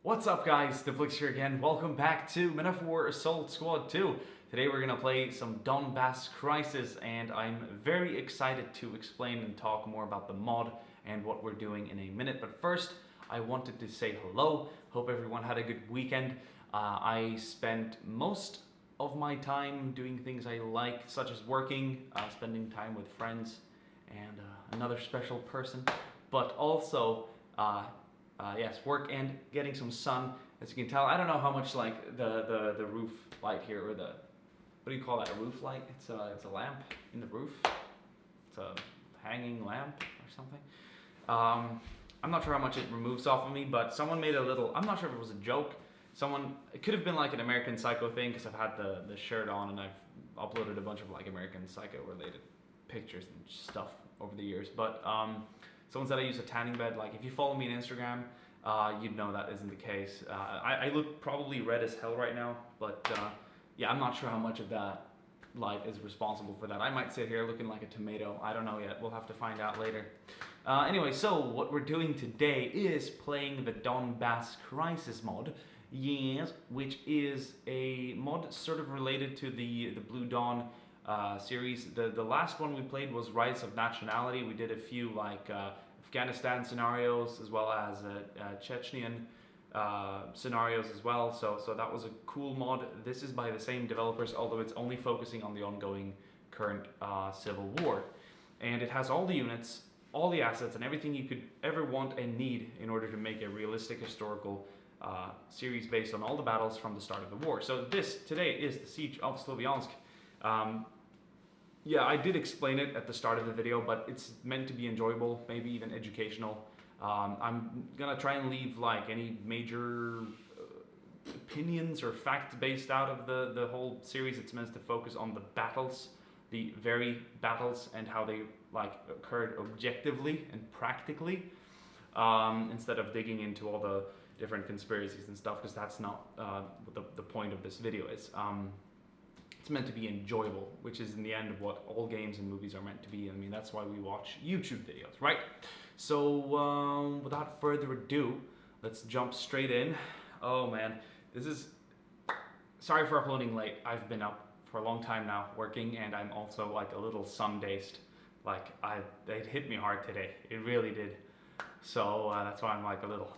What's up guys, Diplex here again. Welcome back to Men of War Assault Squad 2. Today we're gonna play some Donbass Crisis and I'm very excited to explain and talk more about the mod and what we're doing in a minute. But first, I wanted to say hello. Hope everyone had a good weekend. I spent most of my time doing things I like, such as working, spending time with friends and another special person, but also yes, work and getting some sun. As you can tell, I don't know how much like the roof light here, or the, what do you call that, a roof light? It's a lamp in the roof. It's a hanging lamp or something. I'm not sure how much it removes off of me, but someone made a little, I'm not sure if it was a joke. It could have been like an American Psycho thing, because I've had the shirt on and I've uploaded a bunch of like American Psycho related pictures and stuff over the years. But someone said I use a tanning bed. Like, if you follow me on Instagram, you'd know that isn't the case. I look probably red as hell right now, but yeah, I'm not sure how much of that light is responsible for that. I might sit here looking like a tomato. I don't know yet. We'll have to find out later. Anyway, so what we're doing today is playing the Donbass Crisis mod. Yes, which is a mod sort of related to the Blue Dawn series. The last one we played was Rise of Nationality. We did a few like Afghanistan scenarios, as well as Chechnyan scenarios as well. So that was a cool mod. This is by the same developers, although it's only focusing on the ongoing current civil war. And it has all the units, all the assets, and everything you could ever want and need in order to make a realistic historical series based on all the battles from the start of the war. So this today is the Siege of Sloviansk. Yeah, I did explain it at the start of the video, but it's meant to be enjoyable, maybe even educational. I'm gonna try and leave like any major opinions or facts based out of the whole series. It's meant to focus on the battles, the very battles, and how they like occurred objectively and practically, instead of digging into all the different conspiracies and stuff, because that's not what the point of this video is. It's meant to be enjoyable, which is in the end what all games and movies are meant to be. I mean, that's why we watch YouTube videos, right? So without further ado, let's jump straight in. Oh man, sorry for uploading late. I've been up for a long time now working, and I'm also like a little sun-dazed. Like, it hit me hard today. It really did. So that's why I'm like a little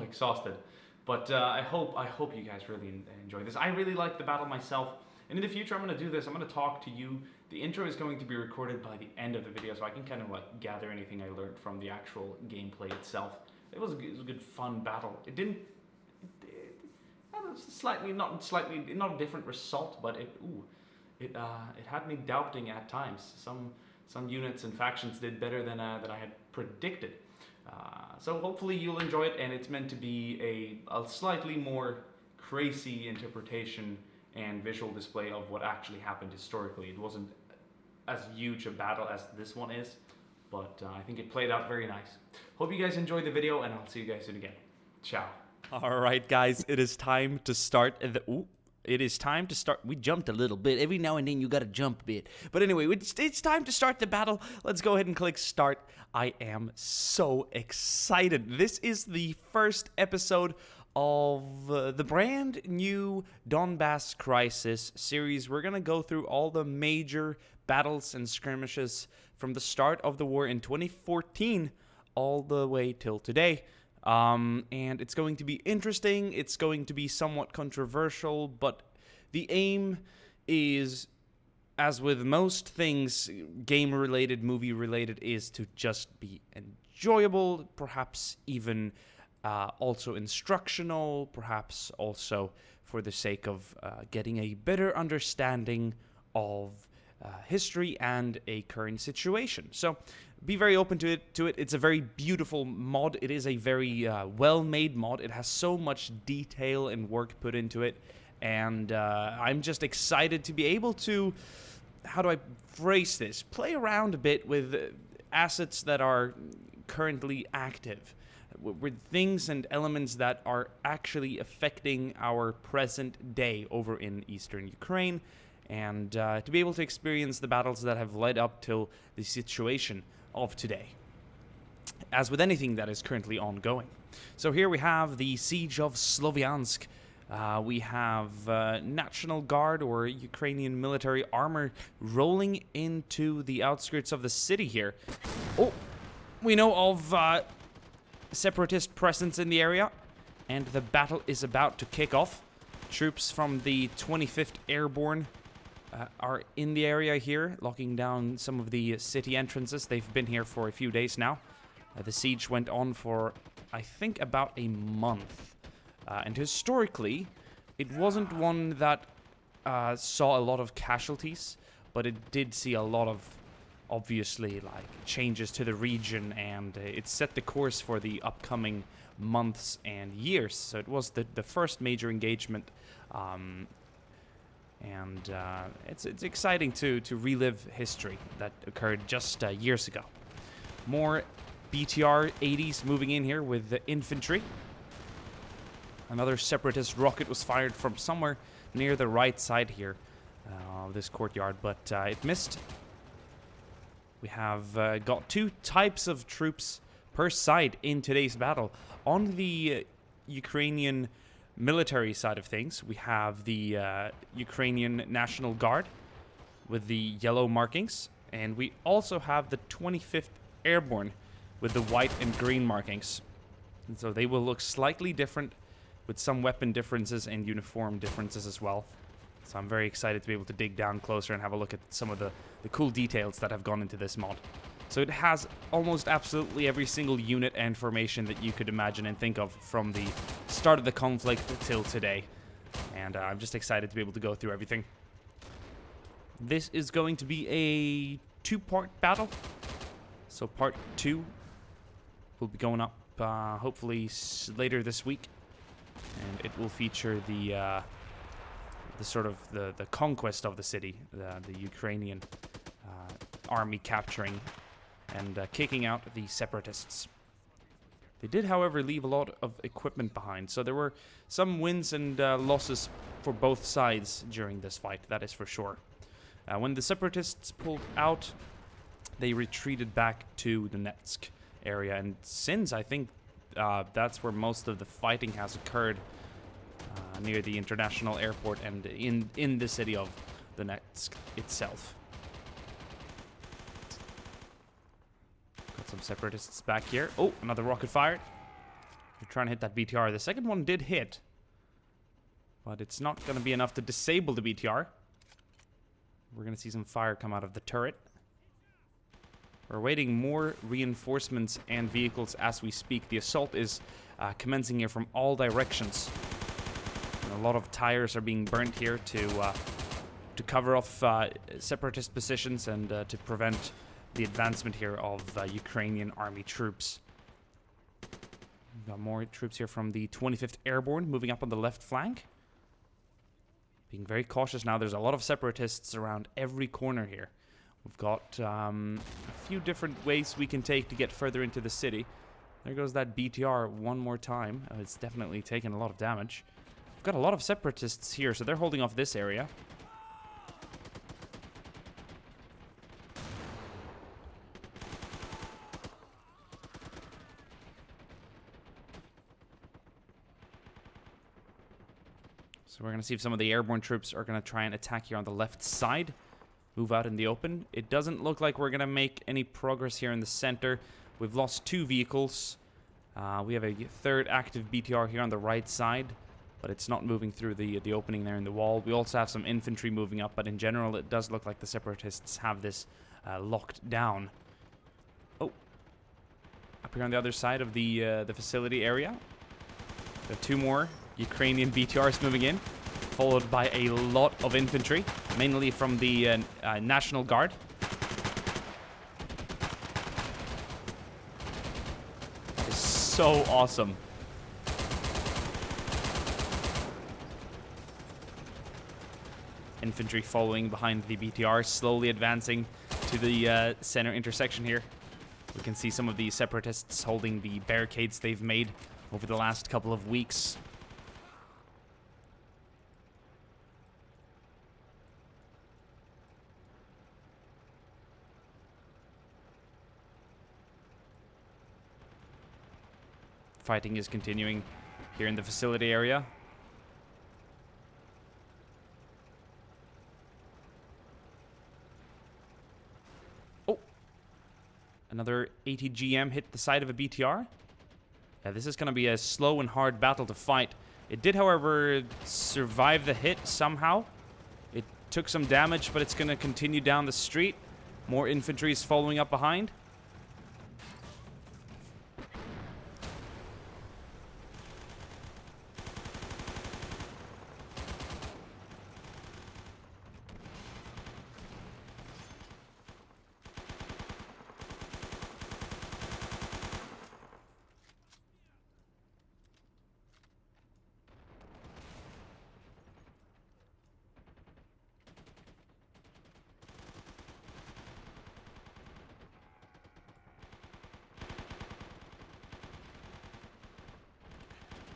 exhausted. But I hope you guys really enjoy this. I really like the battle myself, and in the future I'm going to do this. I'm going to talk to you. The intro is going to be recorded by the end of the video, so I can kind of like gather anything I learned from the actual gameplay itself. It was a good fun battle. It had not a different result, but it had me doubting at times. Some units and factions did better than I had predicted. So hopefully you'll enjoy it, and it's meant to be a slightly more crazy interpretation and visual display of what actually happened historically. It wasn't as huge a battle as this one is, but I think it played out very nice. Hope you guys enjoyed the video, and I'll see you guys soon again. Ciao. All right, guys, it is time to start It is time to start. We jumped a little bit. Every now and then you gotta jump a bit. But anyway, it's time to start the battle. Let's go ahead and click start. I am so excited. This is the first episode of the brand new Donbass Crisis series. We're gonna go through all the major battles and skirmishes from the start of the war in 2014 all the way till today. And it's going to be interesting, it's going to be somewhat controversial, but the aim is, as with most things game-related, movie-related, is to just be enjoyable, perhaps even also instructional, perhaps also for the sake of getting a better understanding of history and a current situation. So be very open to it. It's a very beautiful mod. It is a very well-made mod. It has so much detail and work put into it, and I'm just excited to be able to, how do I phrase this, play around a bit with assets that are currently active, with things and elements that are actually affecting our present day over in eastern Ukraine, and to be able to experience the battles that have led up till the situation of today, as with anything that is currently ongoing. So here we have the Siege of Sloviansk. We have National Guard or Ukrainian military armor rolling into the outskirts of the city here. Oh, we know of separatist presence in the area, and the battle is about to kick off. Troops from the 25th Airborne are in the area here, locking down some of the city entrances. They've been here for a few days now. The siege went on for, I think, about a month. And historically, it wasn't one that saw a lot of casualties, but it did see a lot of, obviously, like, changes to the region, and it set the course for the upcoming months and years. So it was the first major engagement, and it's exciting to relive history that occurred just years ago. More BTR 80s moving in here with the infantry. Another separatist rocket was fired from somewhere near the right side here of this courtyard, but it missed. We have got two types of troops per side in today's battle. On the Ukrainian military side of things, we have the Ukrainian National Guard with the yellow markings, and we also have the 25th Airborne with the white and green markings. And so they will look slightly different, with some weapon differences and uniform differences as well. So I'm very excited to be able to dig down closer and have a look at some of the cool details that have gone into this mod. So it has almost absolutely every single unit and formation that you could imagine and think of from the start of the conflict till today. And I'm just excited to be able to go through everything. This is going to be a two-part battle. So part 2 will be going up hopefully later this week. And it will feature the sort of the conquest of the city, the Ukrainian army capturing and kicking out the separatists. They did, however, leave a lot of equipment behind, so there were some wins and losses for both sides during this fight, that is for sure. When the separatists pulled out, they retreated back to the Donetsk area, and since I think that's where most of the fighting has occurred, near the international airport and in the city of Donetsk itself. Got some separatists back here. Oh, another rocket fired. They're trying to hit that BTR. The second one did hit, but it's not going to be enough to disable the BTR. We're going to see some fire come out of the turret. We're awaiting more reinforcements and vehicles as we speak. The assault is commencing here from all directions. And a lot of tires are being burnt here to cover off separatist positions and to prevent the advancement here of Ukrainian army troops. We've got more troops here from the 25th Airborne moving up on the left flank. Being very cautious now. There's a lot of separatists around every corner here. We've got a few different ways we can take to get further into the city. There goes that BTR one more time. It's definitely taken a lot of damage. We've got a lot of separatists here, so they're holding off this area. So we're going to see if some of the airborne troops are going to try and attack here on the left side. Move out in the open. It doesn't look like we're going to make any progress here in the center. We've lost 2 vehicles. We have a third active BTR here on the right side, but it's not moving through the opening there in the wall. We also have some infantry moving up, but in general it does look like the separatists have this locked down. Oh, up here on the other side of the facility area. There are 2 more Ukrainian BTRs moving in, followed by a lot of infantry, mainly from the National Guard. That is so awesome. Infantry following behind the BTR, slowly advancing to the center intersection here. We can see some of the separatists holding the barricades they've made over the last couple of weeks. fighting is continuing here in the facility area. Oh! Another ATGM hit the side of a BTR. Yeah, this is going to be a slow and hard battle to fight. It did, however, survive the hit somehow. It took some damage, but it's going to continue down the street. More infantry is following up behind.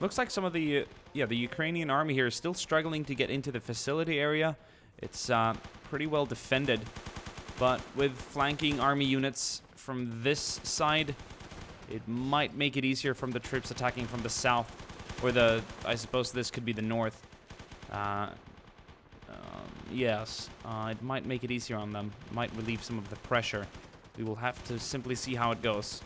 Looks like some of the, the Ukrainian army here is still struggling to get into the facility area. It's pretty well defended, but with flanking army units from this side, it might make it easier from the troops attacking from the south, or I suppose this could be the north. Yes, it might make it easier on them. Might relieve some of the pressure. We will have to simply see how it goes.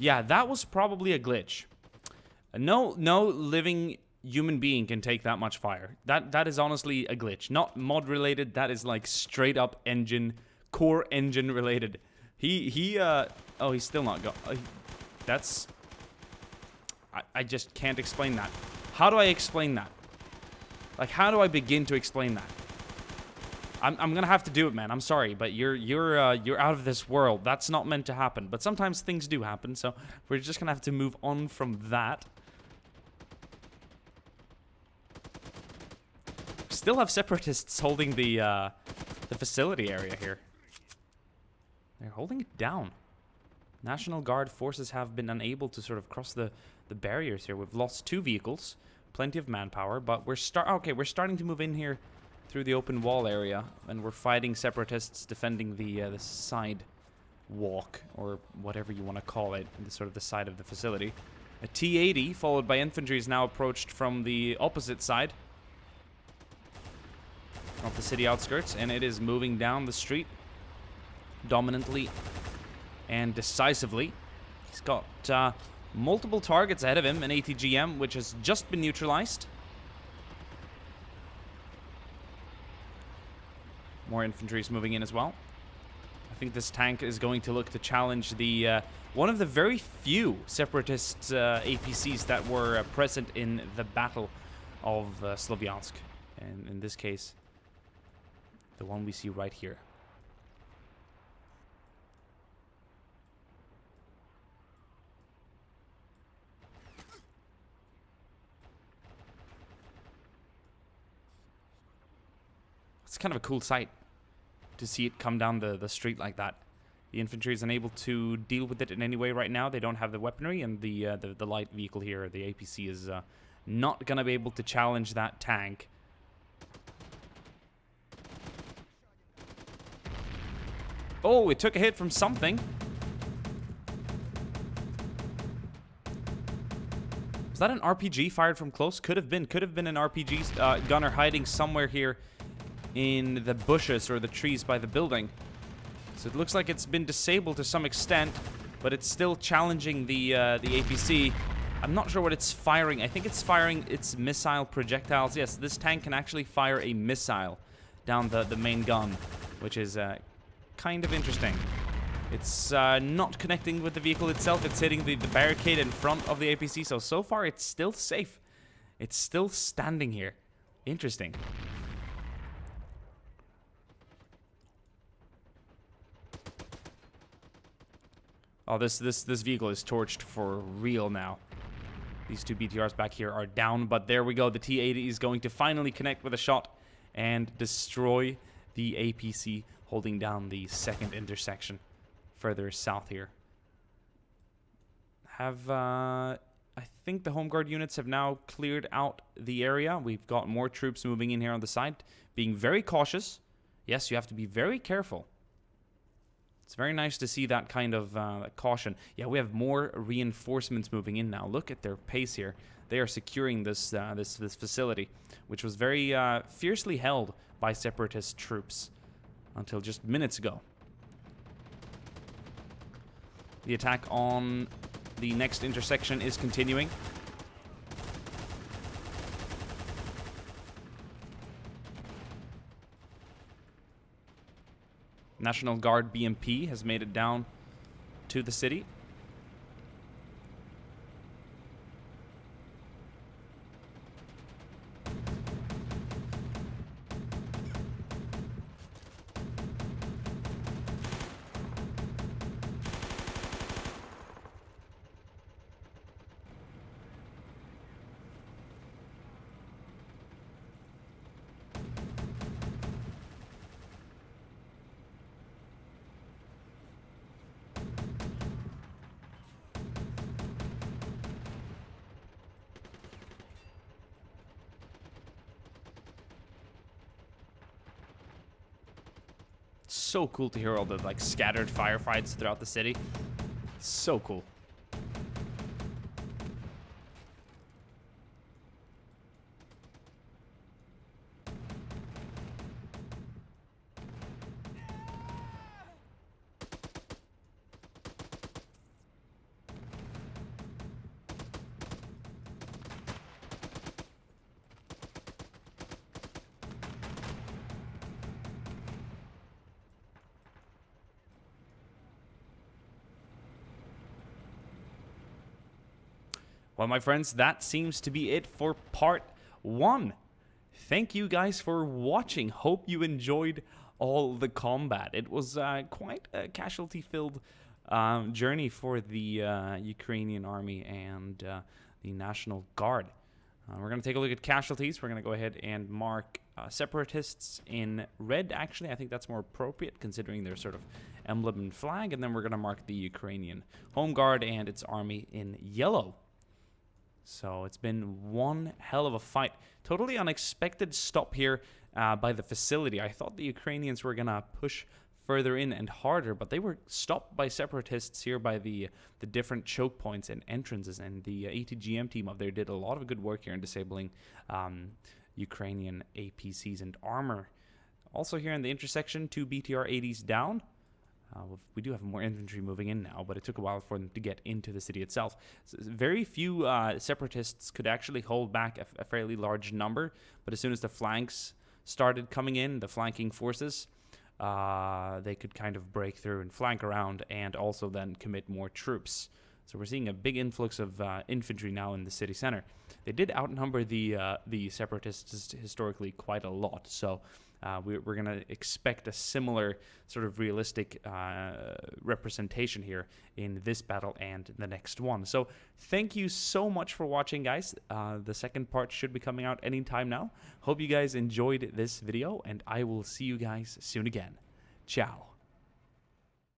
Yeah, that was probably a glitch. No living human being can take that much fire. That is honestly a glitch. Not mod related, that is like straight up engine, core engine related. Oh, he's still not that's... I just can't explain that. How do I explain that? Like, how do I begin to explain that? I'm gonna have to do it, man. I'm sorry, but you're out of this world. That's not meant to happen. But sometimes things do happen, so we're just gonna have to move on from that. Still have separatists holding the facility area here. They're holding it down. National Guard forces have been unable to sort of cross the barriers here. We've lost 2 vehicles, plenty of manpower, but we're starting to move in here through the open wall area, and we're fighting separatists defending the side walk, or whatever you want to call it, the sort of the side of the facility. A T-80 followed by infantry is now approached from the opposite side of the city outskirts, and it is moving down the street dominantly and decisively. He's got multiple targets ahead of him, an ATGM which has just been neutralized. More infantry is moving in as well. I think this tank is going to look to challenge the one of the very few separatist APCs that were present in the Battle of Sloviansk. And in this case, the one we see right here. It's kind of a cool sight to see it come down the street like that. The infantry is unable to deal with it in any way right now. They don't have the weaponry, and the light vehicle here, the APC, is not going to be able to challenge that tank. Oh, it took a hit from something. Was that an RPG fired from close? Could have been an RPG gunner hiding somewhere here in the bushes or the trees by the building. So it looks like it's been disabled to some extent, but it's still challenging the APC. I'm not sure what it's firing. I think it's firing its missile projectiles. Yes, this tank can actually fire a missile down the main gun, which is kind of interesting. It's not connecting with the vehicle itself. It's hitting the barricade in front of the APC. So far, it's still safe. It's still standing here. Interesting. Oh, this vehicle is torched for real now. These 2 BTRs back here are down, but there we go. The T-80 is going to finally connect with a shot and destroy the APC holding down the second intersection further south here. I think the Home Guard units have now cleared out the area. We've got more troops moving in here on the side, being very cautious. Yes, you have to be very careful. It's very nice to see that kind of caution. Yeah, we have more reinforcements moving in now. Look at their pace here. They are securing this facility, which was very fiercely held by separatist troops until just minutes ago. The attack on the next intersection is continuing. National Guard BMP has made it down to the city. So cool to hear all the like scattered firefights throughout the city. So cool. Well, my friends, that seems to be it for part 1. Thank you guys for watching. Hope you enjoyed all the combat. It was quite a casualty-filled journey for the Ukrainian army and the National Guard. We're going to take a look at casualties. We're going to go ahead and mark separatists in red, actually. I think that's more appropriate considering their sort of emblem and flag. And then we're going to mark the Ukrainian Home Guard and its army in yellow. So it's been one hell of a fight. Totally unexpected stop here by the facility. I thought the Ukrainians were going to push further in and harder, but they were stopped by separatists here by the different choke points and entrances. And the ATGM team up there did a lot of good work here in disabling Ukrainian APCs and armor. Also here in the intersection, 2 BTR-80s down. We do have more infantry moving in now, but it took a while for them to get into the city itself. So very few separatists could actually hold back a fairly large number, but as soon as the flanks started coming in, the flanking forces, they could kind of break through and flank around and also then commit more troops. So we're seeing a big influx of infantry now in the city center. They did outnumber the separatists historically quite a lot, so we're going to expect a similar sort of realistic representation here in this battle and the next one. So thank you so much for watching, guys. The second part should be coming out anytime now. Hope you guys enjoyed this video, and I will see you guys soon again. Ciao.